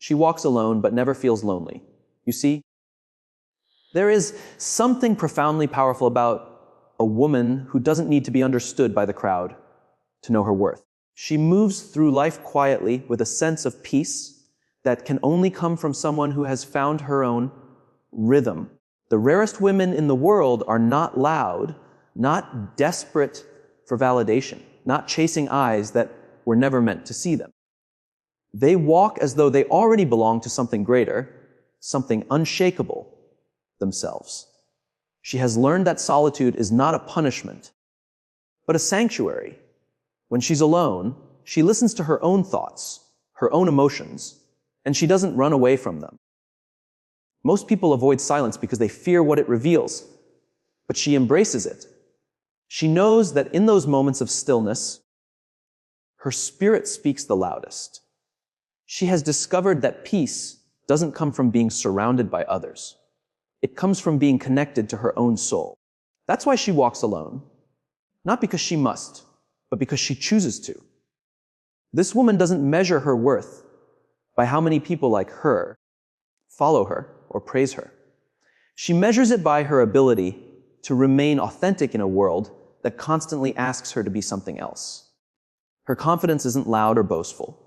She walks alone but never feels lonely. You see? There is something profoundly powerful about a woman who doesn't need to be understood by the crowd to know her worth. She moves through life quietly with a sense of peace that can only come from someone who has found her own rhythm. The rarest women in the world are not loud, not desperate for validation, not chasing eyes that were never meant to see them. They walk as though they already belong to something greater, something unshakable, themselves. She has learned that solitude is not a punishment, but a sanctuary. When she's alone, she listens to her own thoughts, her own emotions, and she doesn't run away from them. Most people avoid silence because they fear what it reveals, but she embraces it. She knows that in those moments of stillness, her spirit speaks the loudest. She has discovered that peace doesn't come from being surrounded by others. It comes from being connected to her own soul. That's why she walks alone. Not because she must, but because she chooses to. This woman doesn't measure her worth by how many people like her follow her or praise her. She measures it by her ability to remain authentic in a world that constantly asks her to be something else. Her confidence isn't loud or boastful.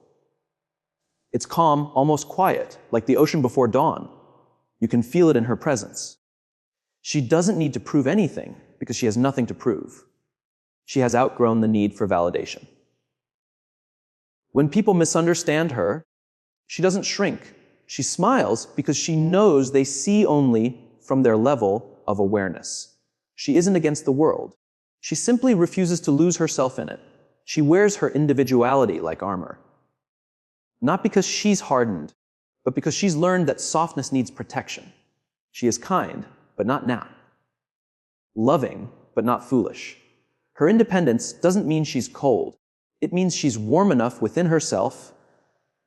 It's calm, almost quiet, like the ocean before dawn. You can feel it in her presence. She doesn't need to prove anything because she has nothing to prove. She has outgrown the need for validation. When people misunderstand her, she doesn't shrink. She smiles because she knows they see only from their level of awareness. She isn't against the world. She simply refuses to lose herself in it. She wears her individuality like armor. Not because she's hardened, but because she's learned that softness needs protection. She is kind, but not now. Loving, but not foolish. Her independence doesn't mean she's cold. It means she's warm enough within herself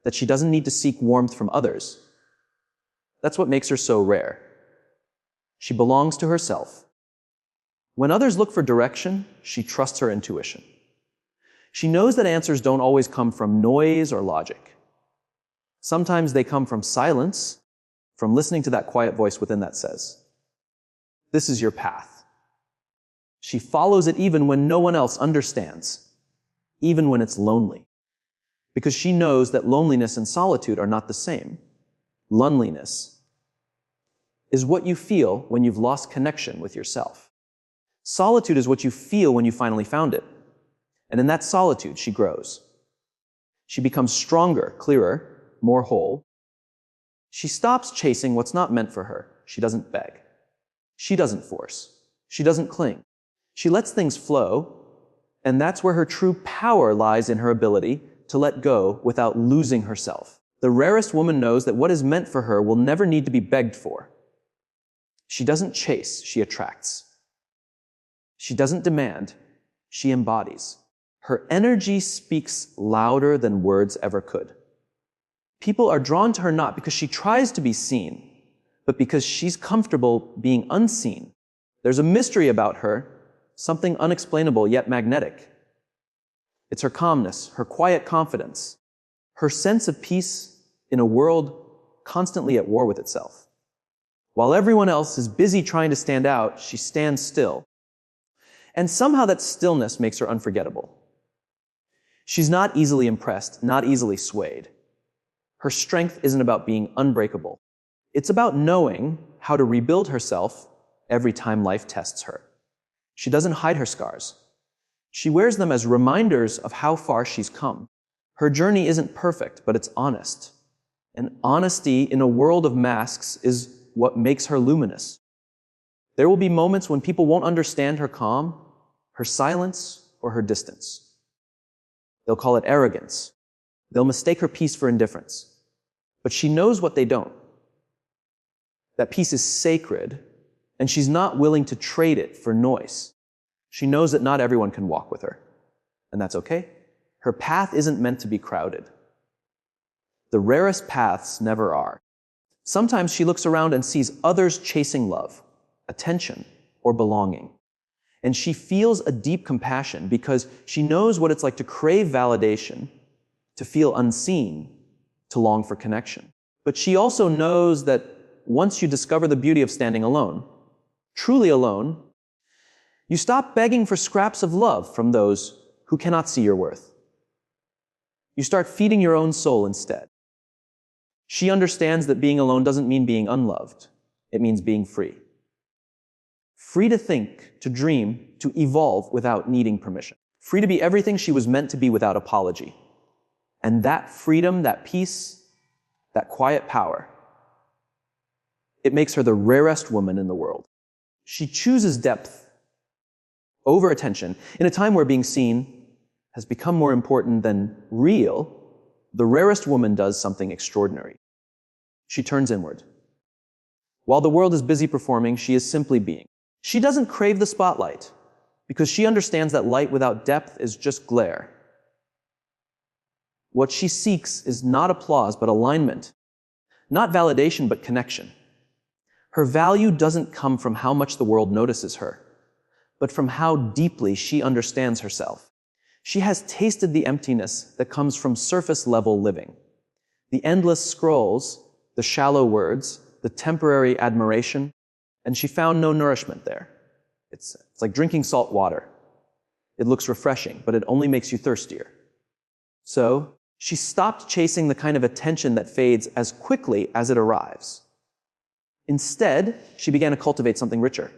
that she doesn't need to seek warmth from others. That's what makes her so rare. She belongs to herself. When others look for direction, she trusts her intuition. She knows that answers don't always come from noise or logic. Sometimes they come from silence, from listening to that quiet voice within that says, "This is your path." She follows it even when no one else understands, even when it's lonely. Because she knows that loneliness and solitude are not the same. Loneliness is what you feel when you've lost connection with yourself. Solitude is what you feel when you finally found it. And in that solitude, she grows. She becomes stronger, clearer, more whole. She stops chasing what's not meant for her. She doesn't beg. She doesn't force. She doesn't cling. She lets things flow, and that's where her true power lies, in her ability to let go without losing herself. The rarest woman knows that what is meant for her will never need to be begged for. She doesn't chase, she attracts. She doesn't demand, she embodies. Her energy speaks louder than words ever could. People are drawn to her not because she tries to be seen, but because she's comfortable being unseen. There's a mystery about her, something unexplainable yet magnetic. It's her calmness, her quiet confidence, her sense of peace in a world constantly at war with itself. While everyone else is busy trying to stand out, she stands still. And somehow that stillness makes her unforgettable. She's not easily impressed, not easily swayed. Her strength isn't about being unbreakable. It's about knowing how to rebuild herself every time life tests her. She doesn't hide her scars. She wears them as reminders of how far she's come. Her journey isn't perfect, but it's honest. And honesty in a world of masks is what makes her luminous. There will be moments when people won't understand her calm, her silence, or her distance. They'll call it arrogance. They'll mistake her peace for indifference. But she knows what they don't. That peace is sacred, and she's not willing to trade it for noise. She knows that not everyone can walk with her, and that's okay. Her path isn't meant to be crowded. The rarest paths never are. Sometimes she looks around and sees others chasing love, attention, or belonging. And she feels a deep compassion because she knows what it's like to crave validation, to feel unseen, to long for connection. But she also knows that once you discover the beauty of standing alone, truly alone, you stop begging for scraps of love from those who cannot see your worth. You start feeding your own soul instead. She understands that being alone doesn't mean being unloved. It means being free. Free to think, to dream, to evolve without needing permission. Free to be everything she was meant to be without apology. And that freedom, that peace, that quiet power, it makes her the rarest woman in the world. She chooses depth over attention. In a time where being seen has become more important than real, the rarest woman does something extraordinary. She turns inward. While the world is busy performing, she is simply being. She doesn't crave the spotlight because she understands that light without depth is just glare. What she seeks is not applause, but alignment. Not validation, but connection. Her value doesn't come from how much the world notices her, but from how deeply she understands herself. She has tasted the emptiness that comes from surface-level living. The endless scrolls, the shallow words, the temporary admiration, and she found no nourishment there. It's like drinking salt water. It looks refreshing, but it only makes you thirstier. So, she stopped chasing the kind of attention that fades as quickly as it arrives. Instead, she began to cultivate something richer.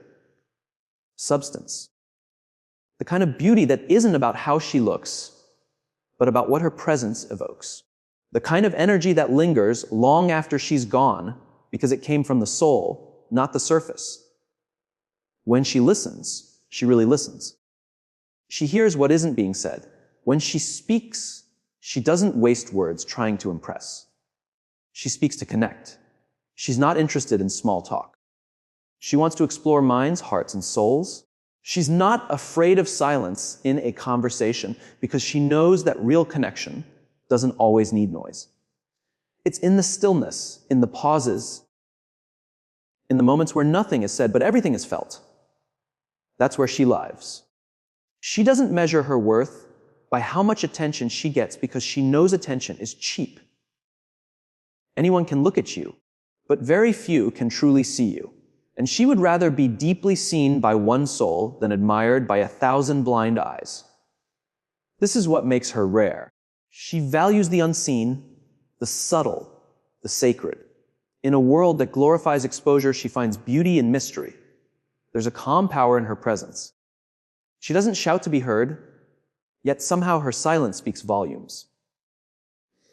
Substance. The kind of beauty that isn't about how she looks, but about what her presence evokes. The kind of energy that lingers long after she's gone because it came from the soul, not the surface. When she listens, she really listens. She hears what isn't being said. When she speaks, she doesn't waste words trying to impress. She speaks to connect. She's not interested in small talk. She wants to explore minds, hearts, and souls. She's not afraid of silence in a conversation because she knows that real connection doesn't always need noise. It's in the stillness, in the pauses, in the moments where nothing is said but everything is felt. That's where she lives. She doesn't measure her worth by how much attention she gets because she knows attention is cheap. Anyone can look at you, but very few can truly see you. And she would rather be deeply seen by one soul than admired by 1,000 blind eyes. This is what makes her rare. She values the unseen, the subtle, the sacred. In a world that glorifies exposure, she finds beauty in mystery. There's a calm power in her presence. She doesn't shout to be heard, yet somehow her silence speaks volumes.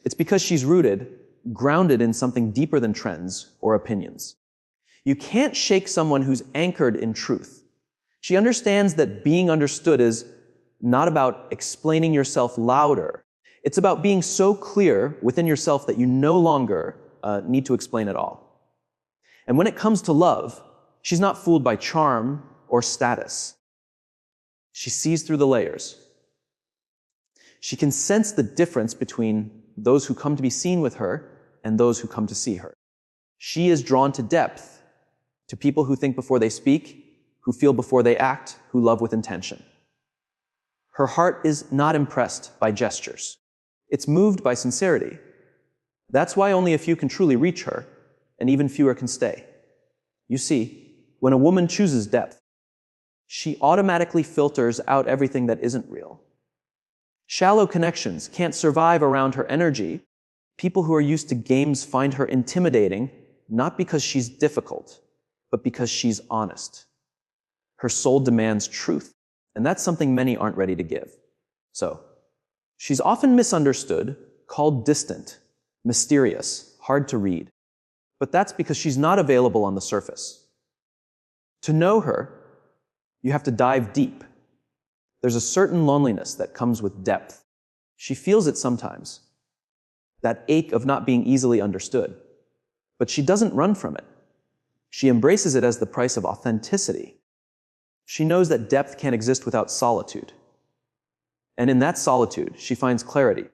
It's because she's rooted, grounded in something deeper than trends or opinions. You can't shake someone who's anchored in truth. She understands that being understood is not about explaining yourself louder. It's about being so clear within yourself that you no longer need to explain at all. And when it comes to love, she's not fooled by charm or status. She sees through the layers. She can sense the difference between those who come to be seen with her and those who come to see her. She is drawn to depth, to people who think before they speak, who feel before they act, who love with intention. Her heart is not impressed by gestures. It's moved by sincerity. That's why only a few can truly reach her, and even fewer can stay. You see, when a woman chooses depth, she automatically filters out everything that isn't real. Shallow connections can't survive around her energy. People who are used to games find her intimidating, not because she's difficult, but because she's honest. Her soul demands truth, and that's something many aren't ready to give. So, she's often misunderstood, called distant, mysterious, hard to read. But that's because she's not available on the surface. To know her, you have to dive deep. There's a certain loneliness that comes with depth. She feels it sometimes, that ache of not being easily understood. But she doesn't run from it. She embraces it as the price of authenticity. She knows that depth can't exist without solitude. And in that solitude, she finds clarity.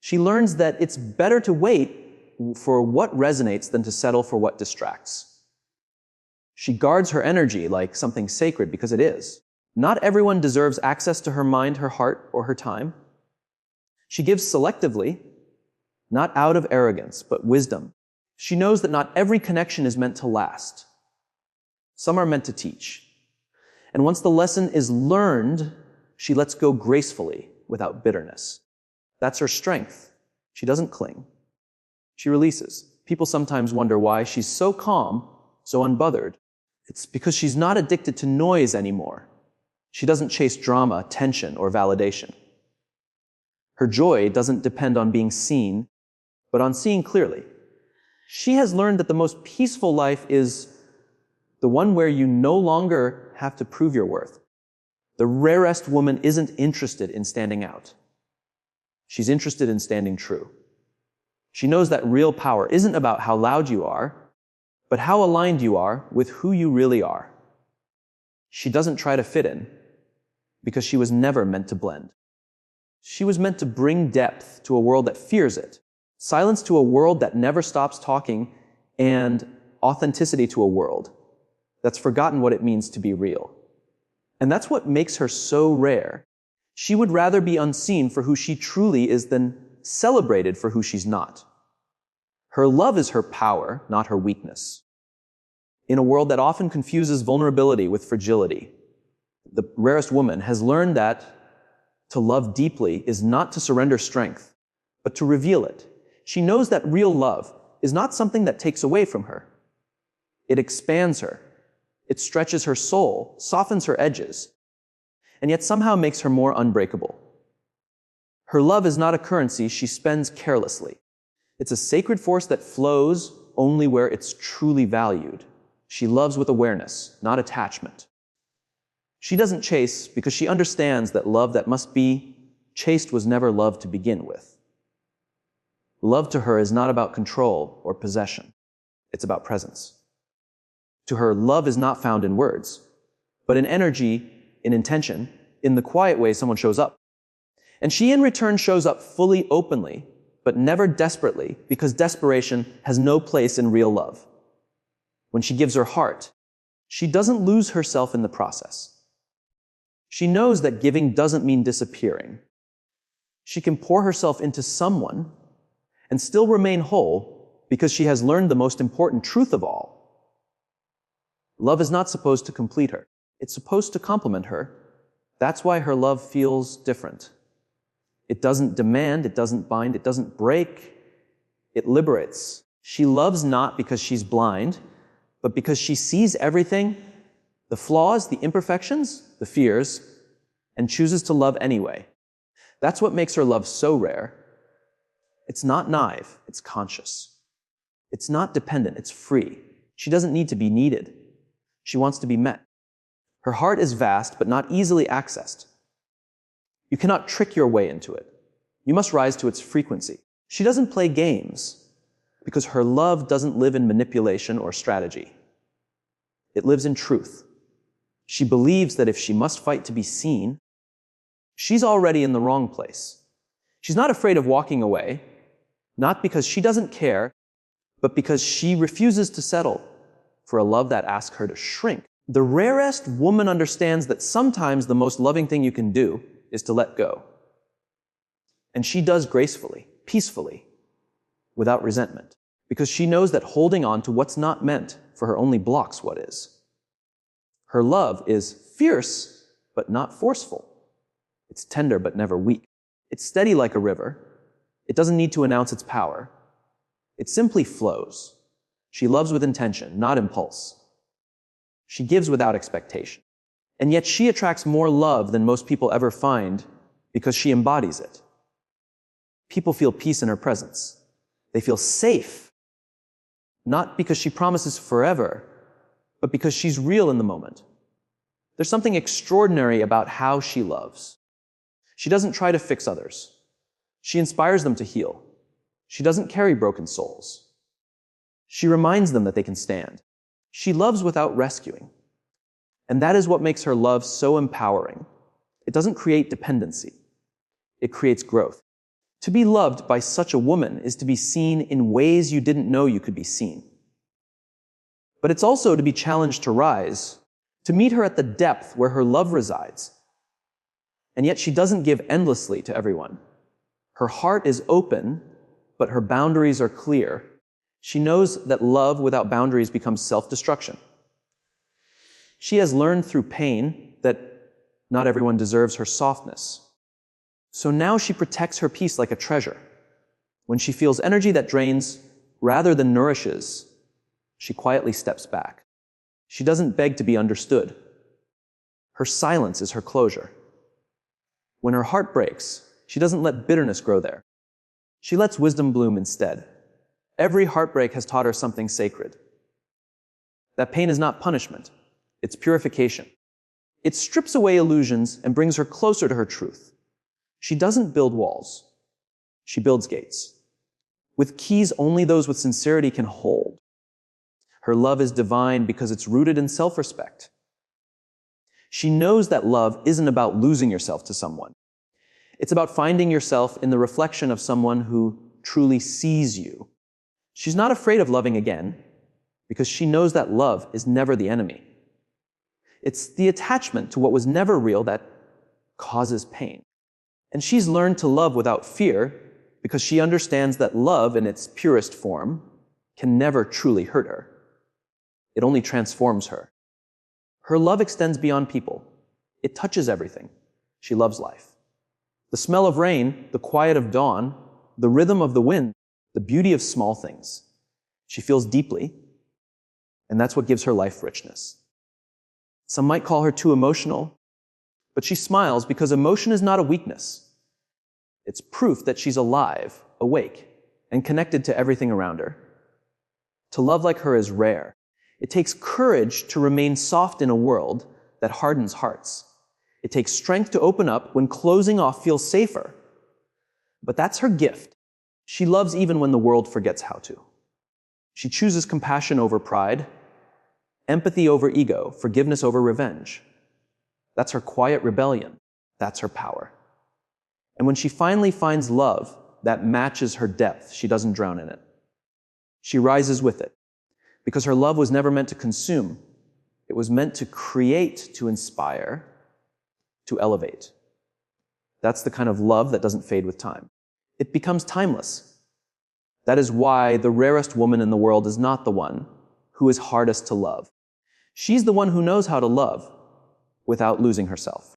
She learns that it's better to wait for what resonates than to settle for what distracts. She guards her energy like something sacred because it is. Not everyone deserves access to her mind, her heart, or her time. She gives selectively, not out of arrogance, but wisdom. She knows that not every connection is meant to last. Some are meant to teach. And once the lesson is learned, she lets go gracefully without bitterness. That's her strength. She doesn't cling. She releases. People sometimes wonder why she's so calm, so unbothered. It's because she's not addicted to noise anymore. She doesn't chase drama, tension, or validation. Her joy doesn't depend on being seen, but on seeing clearly. She has learned that the most peaceful life is the one where you no longer have to prove your worth. The rarest woman isn't interested in standing out. She's interested in standing true. She knows that real power isn't about how loud you are, but how aligned you are with who you really are. She doesn't try to fit in, because she was never meant to blend. She was meant to bring depth to a world that fears it, silence to a world that never stops talking, and authenticity to a world that's forgotten what it means to be real. And that's what makes her so rare. She would rather be unseen for who she truly is than celebrated for who she's not. Her love is her power, not her weakness. In a world that often confuses vulnerability with fragility, the rarest woman has learned that to love deeply is not to surrender strength, but to reveal it. She knows that real love is not something that takes away from her. It expands her. It stretches her soul, softens her edges, and yet somehow makes her more unbreakable. Her love is not a currency she spends carelessly. It's a sacred force that flows only where it's truly valued. She loves with awareness, not attachment. She doesn't chase because she understands that love that must be chased was never love to begin with. Love to her is not about control or possession. It's about presence. To her, love is not found in words, but in energy, in intention, in the quiet way someone shows up. And she in return shows up fully, openly, but never desperately, because desperation has no place in real love. When she gives her heart, she doesn't lose herself in the process. She knows that giving doesn't mean disappearing. She can pour herself into someone and still remain whole because she has learned the most important truth of all. Love is not supposed to complete her. It's supposed to complement her. That's why her love feels different. It doesn't demand, it doesn't bind, it doesn't break. It liberates. She loves not because she's blind, but because she sees everything, the flaws, the imperfections, the fears, and chooses to love anyway. That's what makes her love so rare. It's not naive, it's conscious. It's not dependent, it's free. She doesn't need to be needed. She wants to be met. Her heart is vast, but not easily accessed. You cannot trick your way into it. You must rise to its frequency. She doesn't play games because her love doesn't live in manipulation or strategy. It lives in truth. She believes that if she must fight to be seen, she's already in the wrong place. She's not afraid of walking away, not because she doesn't care, but because she refuses to settle for a love that asks her to shrink. The rarest woman understands that sometimes the most loving thing you can do is to let go. And she does gracefully, peacefully, without resentment, because she knows that holding on to what's not meant for her only blocks what is. Her love is fierce, but not forceful. It's tender, but never weak. It's steady like a river. It doesn't need to announce its power. It simply flows. She loves with intention, not impulse. She gives without expectation. And yet she attracts more love than most people ever find because she embodies it. People feel peace in her presence. They feel safe, not because she promises forever, but because she's real in the moment. There's something extraordinary about how she loves. She doesn't try to fix others. She inspires them to heal. She doesn't carry broken souls. She reminds them that they can stand. She loves without rescuing. And that is what makes her love so empowering. It doesn't create dependency. It creates growth. To be loved by such a woman is to be seen in ways you didn't know you could be seen. But it's also to be challenged to rise, to meet her at the depth where her love resides. And yet she doesn't give endlessly to everyone. Her heart is open, but her boundaries are clear. She knows that love without boundaries becomes self-destruction. She has learned through pain that not everyone deserves her softness. So now she protects her peace like a treasure. When she feels energy that drains rather than nourishes, she quietly steps back. She doesn't beg to be understood. Her silence is her closure. When her heart breaks, she doesn't let bitterness grow there. She lets wisdom bloom instead. Every heartbreak has taught her something sacred. That pain is not punishment. It's purification. It strips away illusions and brings her closer to her truth. She doesn't build walls. She builds gates. With keys only those with sincerity can hold. Her love is divine because it's rooted in self-respect. She knows that love isn't about losing yourself to someone. It's about finding yourself in the reflection of someone who truly sees you. She's not afraid of loving again because she knows that love is never the enemy. It's the attachment to what was never real that causes pain. And she's learned to love without fear because she understands that love in its purest form can never truly hurt her. It only transforms her. Her love extends beyond people. It touches everything. She loves life. The smell of rain, the quiet of dawn, the rhythm of the wind, the beauty of small things. She feels deeply, and that's what gives her life richness. Some might call her too emotional, but she smiles because emotion is not a weakness. It's proof that she's alive, awake, and connected to everything around her. To love like her is rare. It takes courage to remain soft in a world that hardens hearts. It takes strength to open up when closing off feels safer. But that's her gift. She loves even when the world forgets how to. She chooses compassion over pride, empathy over ego, forgiveness over revenge. That's her quiet rebellion. That's her power. And when she finally finds love that matches her depth, she doesn't drown in it. She rises with it, because her love was never meant to consume. It was meant to create, to inspire, to elevate. That's the kind of love that doesn't fade with time. It becomes timeless. That is why the rarest woman in the world is not the one who is hardest to love. She's the one who knows how to love without losing herself.